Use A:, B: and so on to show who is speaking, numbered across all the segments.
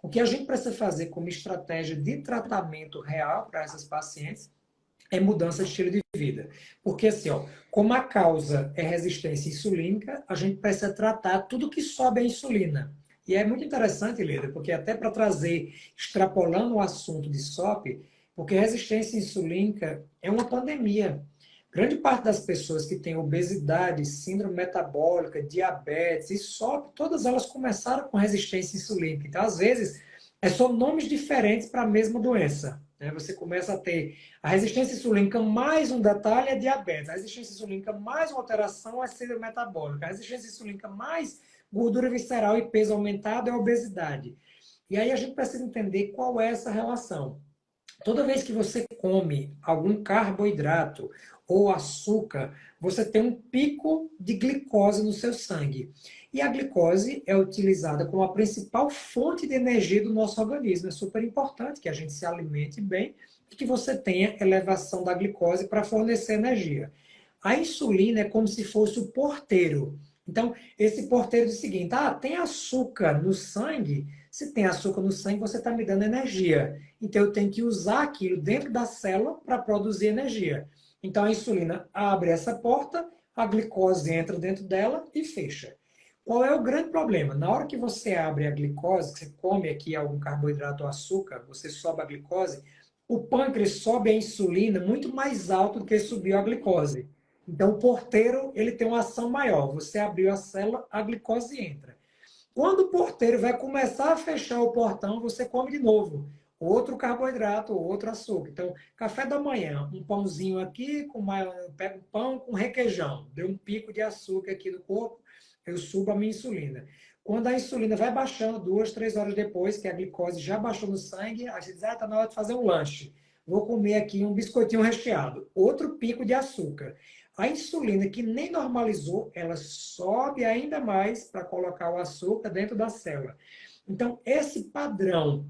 A: O que a gente precisa fazer como estratégia de tratamento real para essas pacientes é mudança de estilo de vida. Porque assim, ó, como a causa é resistência insulínica, a gente precisa tratar tudo que sobe a insulina. E é muito interessante, Leda, porque até para trazer, extrapolando o assunto de SOP, porque resistência insulínica é uma pandemia. Grande parte das pessoas que têm obesidade, síndrome metabólica, diabetes e SOP, todas elas começaram com resistência insulínica. Então, às vezes, são nomes diferentes para a mesma doença. Né? Você começa a ter a resistência insulínica mais um detalhe é diabetes. A resistência insulínica mais uma alteração é síndrome metabólica. A resistência insulínica mais gordura visceral e peso aumentado é obesidade. E aí a gente precisa entender qual é essa relação. Toda vez que você come algum carboidrato ou açúcar, você tem um pico de glicose no seu sangue. E a glicose é utilizada como a principal fonte de energia do nosso organismo. É super importante que a gente se alimente bem e que você tenha elevação da glicose para fornecer energia. A insulina é como se fosse o porteiro. Então, esse porteiro diz o seguinte: tem açúcar no sangue? Se tem açúcar no sangue, você está me dando energia. Então, eu tenho que usar aquilo dentro da célula para produzir energia. Então, a insulina abre essa porta, a glicose entra dentro dela e fecha. Qual é o grande problema? Na hora que você abre a glicose, que você come aqui algum carboidrato ou açúcar, você sobe a glicose, o pâncreas sobe a insulina muito mais alto do que subiu a glicose. Então, o porteiro ele tem uma ação maior. Você abriu a célula, a glicose entra. Quando o porteiro vai começar a fechar o portão, você come de novo. Outro carboidrato, outro açúcar. Então, café da manhã, um pãozinho aqui, pego um pão com requeijão. Deu um pico de açúcar aqui no corpo, eu subo a minha insulina. Quando a insulina vai baixando 2, 3 horas depois, que a glicose já baixou no sangue, a gente diz, está na hora de fazer um lanche. Vou comer aqui um biscoitinho recheado. Outro pico de açúcar. A insulina, que nem normalizou, ela sobe ainda mais para colocar o açúcar dentro da célula. Então, esse padrão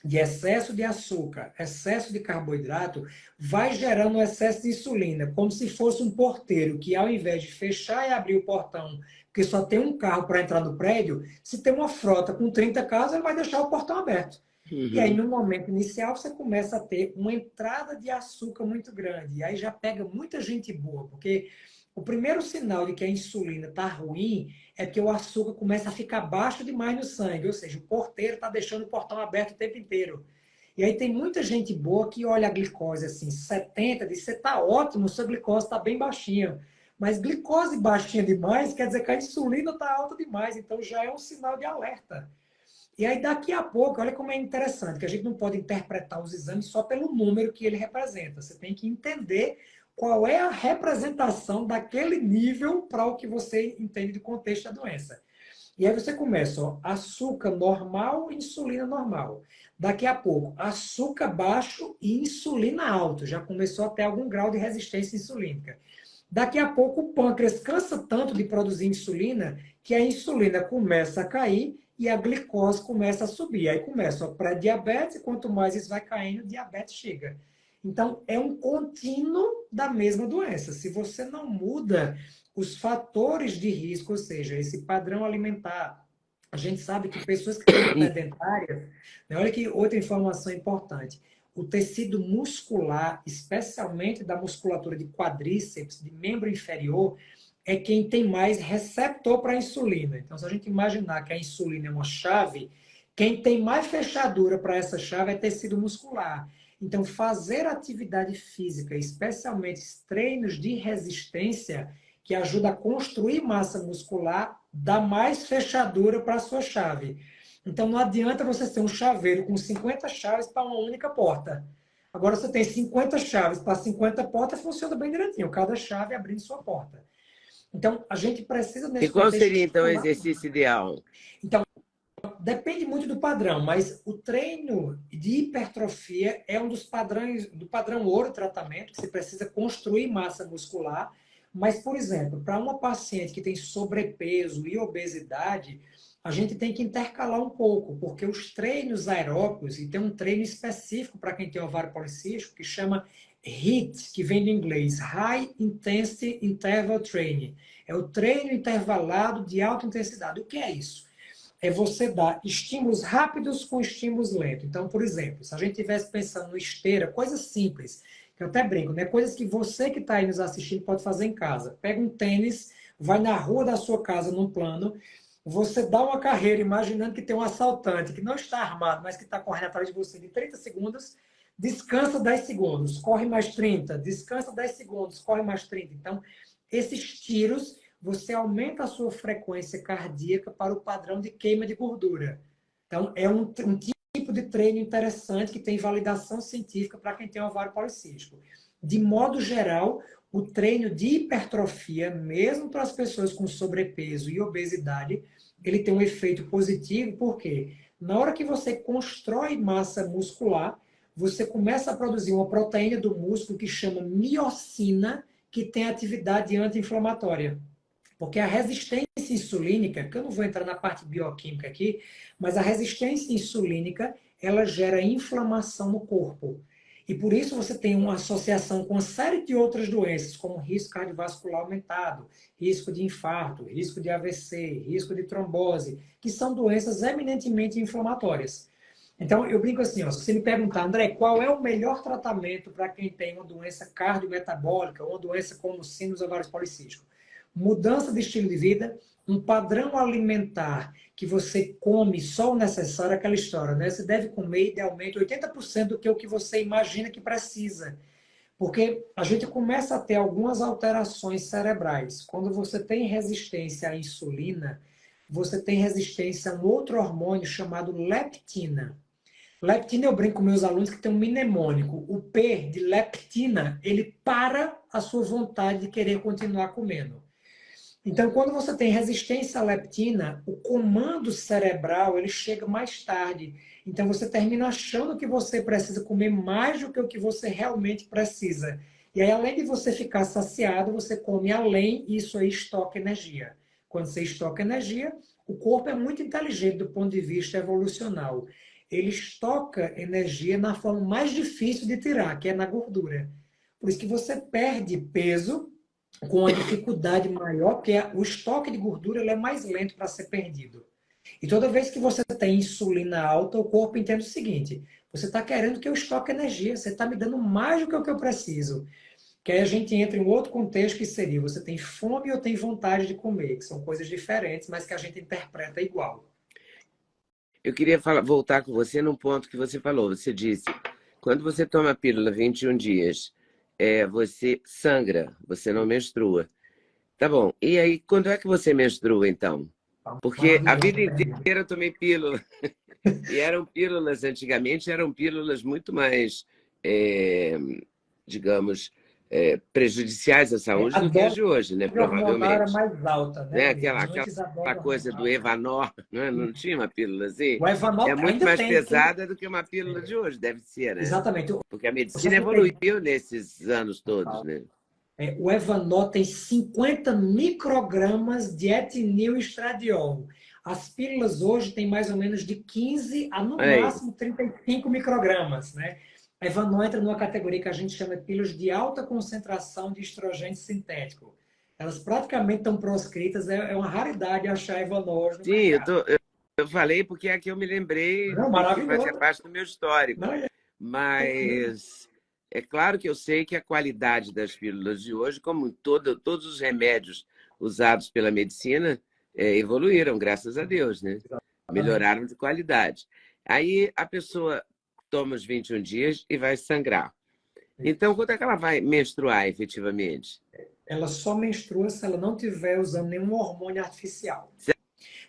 A: de excesso de açúcar, excesso de carboidrato, vai gerando um excesso de insulina, como se fosse um porteiro que, ao invés de fechar e abrir o portão, porque só tem um carro para entrar no prédio, se tem uma frota com 30 carros, ele vai deixar o portão aberto. E aí, no momento inicial, você começa a ter uma entrada de açúcar muito grande. E aí já pega muita gente boa, porque o primeiro sinal de que a insulina está ruim é que o açúcar começa a ficar baixo demais no sangue. Ou seja, o porteiro está deixando o portão aberto o tempo inteiro. E aí tem muita gente boa que olha a glicose assim, 70, diz, você está ótimo, sua glicose está bem baixinha. Mas glicose baixinha demais quer dizer que a insulina está alta demais. Então já é um sinal de alerta. E aí, daqui a pouco, olha como é interessante, que a gente não pode interpretar os exames só pelo número que ele representa. Você tem que entender qual é a representação daquele nível para o que você entende de contexto da doença. E aí você começa, ó, açúcar normal, insulina normal. Daqui a pouco, açúcar baixo e insulina alto. Já começou a ter algum grau de resistência insulínica. Daqui a pouco, o pâncreas cansa tanto de produzir insulina que a insulina começa a cair e a glicose começa a subir. Aí começa a pré-diabetes, e quanto mais isso vai caindo, o diabetes chega. Então, é um contínuo da mesma doença. Se você não muda os fatores de risco, ou seja, esse padrão alimentar, a gente sabe que pessoas que têm hernia dentária, né, olha que outra informação importante, o tecido muscular, especialmente da musculatura de quadríceps, de membro inferior, é quem tem mais receptor para a insulina. Então, se a gente imaginar que a insulina é uma chave, quem tem mais fechadura para essa chave é tecido muscular. Então, fazer atividade física, especialmente treinos de resistência, que ajuda a construir massa muscular, dá mais fechadura para a sua chave. Então, não adianta você ter um chaveiro com 50 chaves para uma única porta. Agora, você tem 50 chaves para 50 portas, funciona bem direitinho, cada chave abrindo sua porta. Então, a gente precisa,
B: E
A: nesse
B: qual
A: contexto...
B: seria, então, o exercício ideal?
A: Então, depende muito do padrão, mas o treino de hipertrofia é um dos padrões, do padrão ouro tratamento, que você precisa construir massa muscular. Mas, por exemplo, para uma paciente que tem sobrepeso e obesidade, a gente tem que intercalar um pouco, porque os treinos aeróbicos, e tem um treino específico para quem tem ovário policístico, que chama HIIT, que vem do inglês, High Intensity Interval Training. É o treino intervalado de alta intensidade. O que é isso? é você dar estímulos rápidos com estímulos lentos. Então, por exemplo, se a gente estivesse pensando no esteira, coisas simples, que eu até brinco, né? Coisas que você que está aí nos assistindo pode fazer em casa. Pega um tênis, vai na rua da sua casa num plano, você dá uma carreira imaginando que tem um assaltante que não está armado, mas que está correndo atrás de você de 30 segundos, descansa 10 segundos, corre mais 30, descansa 10 segundos, corre mais 30. Então, esses tiros, você aumenta a sua frequência cardíaca para o padrão de queima de gordura. Então, é um tipo de treino interessante que tem validação científica para quem tem ovário policístico. De modo geral, o treino de hipertrofia, mesmo para as pessoas com sobrepeso e obesidade, ele tem um efeito positivo, porque na hora que você constrói massa muscular, você começa a produzir uma proteína do músculo que chama miocina, que tem atividade anti-inflamatória. Porque a resistência insulínica, que eu não vou entrar na parte bioquímica aqui, mas a resistência insulínica, ela gera inflamação no corpo. E por isso você tem uma associação com uma série de outras doenças, como risco cardiovascular aumentado, risco de infarto, risco de AVC, risco de trombose, que são doenças eminentemente inflamatórias. Então, eu brinco assim, ó, se você me perguntar, André, qual é o melhor tratamento para quem tem uma doença cardiometabólica, ou uma doença como síndrome ovários policísticos? Mudança de estilo de vida, um padrão alimentar que você come só o necessário, aquela história, né? Você deve comer idealmente 80% do que o que você imagina que precisa. Porque a gente começa a ter algumas alterações cerebrais. Quando você tem resistência à insulina, você tem resistência a um outro hormônio chamado leptina. Leptina, eu brinco com meus alunos que tem um mnemônico. O P de leptina, ele para a sua vontade de querer continuar comendo. Então, quando você tem resistência à leptina, o comando cerebral ele chega mais tarde. Então, você termina achando que você precisa comer mais do que o que você realmente precisa. E aí, além de você ficar saciado, você come além e isso aí estoca energia. Quando você estoca energia, o corpo é muito inteligente do ponto de vista evolucional. Ele estoca energia na forma mais difícil de tirar, que é na gordura. Por isso que você perde peso com uma dificuldade maior, porque o estoque de gordura ele é mais lento para ser perdido. E toda vez que você tem insulina alta, o corpo entende o seguinte: você está querendo que eu estoque energia, você está me dando mais do que o que eu preciso. Que aí a gente entra em um outro contexto que seria: você tem fome ou tem vontade de comer, que são coisas diferentes, mas que a gente interpreta igual.
B: Eu queria voltar com você num ponto que você falou. Você disse, quando você toma a pílula 21 dias, você sangra, você não menstrua. Tá bom. E aí, quando é que você menstrua, então? Porque a vida inteira eu tomei pílula. E eram pílulas, antigamente, eram pílulas muito mais, digamos, prejudiciais à saúde do que as de hoje, né?
A: A hormonal era
B: Provavelmente.
A: mais alta,
B: Né?
A: né?
B: Aquela coisa do Evanor, né? Não tinha uma pílula assim?
A: O Evanol
B: É muito
A: ainda
B: mais
A: tem.
B: pesada do que uma pílula de hoje, deve ser, né?
A: Exatamente.
B: Porque a
A: Só
B: medicina
A: para ter
B: evoluiu nesses anos todos, né?
A: O Evanol tem 50 microgramas de etinil estradiol. As pílulas hoje têm mais ou menos de 15 a no
B: Olha aí.
A: máximo 35 microgramas, né? A Evanol entra numa categoria que a gente chama de pílulas de alta concentração de estrogênio sintético. Elas praticamente estão proscritas, é uma raridade achar Evanol hoje no
B: Sim, eu,
A: mercado.
B: tô, eu falei porque é que eu me lembrei
A: Não,
B: de que fazia
A: maravilhoso.
B: parte do meu histórico.
A: Não,
B: Mas é claro que eu sei que a qualidade das pílulas de hoje, como todos os remédios usados pela medicina, evoluíram, graças a Deus, né?
A: exatamente.
B: Melhoraram de qualidade. Aí a pessoa toma os 21 dias e vai sangrar. Então, quando é que ela vai menstruar efetivamente?
A: Ela só menstrua se ela não estiver usando nenhum hormônio artificial.
B: Se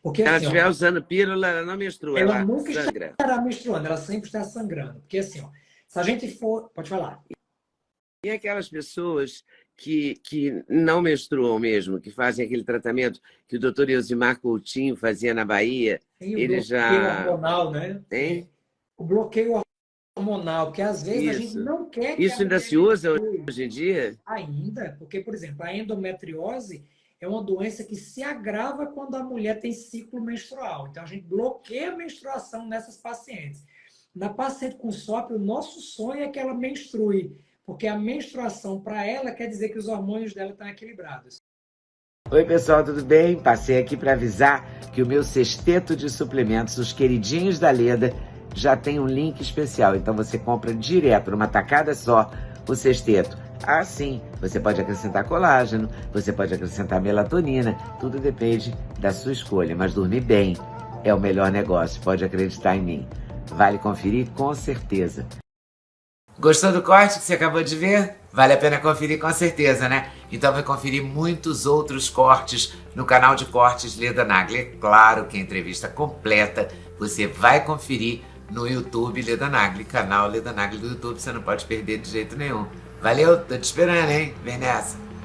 A: Porque
B: ela
A: assim, ó,
B: estiver usando pílula, ela não menstrua,
A: ela
B: ela
A: nunca
B: sangra.
A: estará menstruando, ela sempre está sangrando. Porque assim, ó, se a gente for. Pode falar.
B: E aquelas pessoas que não menstruam mesmo, que fazem aquele tratamento que o doutor Elzimar Coutinho fazia na Bahia,
A: Tem o
B: ele
A: bloqueio
B: já
A: hormonal, né?
B: tem
A: O bloqueio hormonal, porque às vezes a gente
B: isso.
A: não quer que a
B: Isso ainda
A: mulher
B: se usa
A: menstrue
B: hoje em dia?
A: ainda, porque, por exemplo, a endometriose é uma doença que se agrava quando a mulher tem ciclo menstrual. Então, a gente bloqueia a menstruação nessas pacientes. Na paciente com SOP, o nosso sonho é que ela menstrue, porque a menstruação para ela quer dizer que os hormônios dela estão equilibrados.
B: Oi, pessoal, tudo bem? Passei aqui para avisar que o meu sexteto de suplementos, os queridinhos da Leda, já tem um link especial. Então você compra direto, numa tacada só, o sexteto. Ah, sim, você pode acrescentar colágeno, você pode acrescentar melatonina, tudo depende da sua escolha. Mas dormir bem é o melhor negócio, pode acreditar em mim. Vale conferir com certeza. Gostou do corte que você acabou de ver? Vale a pena conferir com certeza, né? Então vai conferir muitos outros cortes no canal de cortes Leda Nagli. É claro que a entrevista completa você vai conferir no YouTube Leda Nagli, canal Leda Nagli do YouTube, você não pode perder de jeito nenhum. Valeu, tô te esperando, hein? Vem nessa!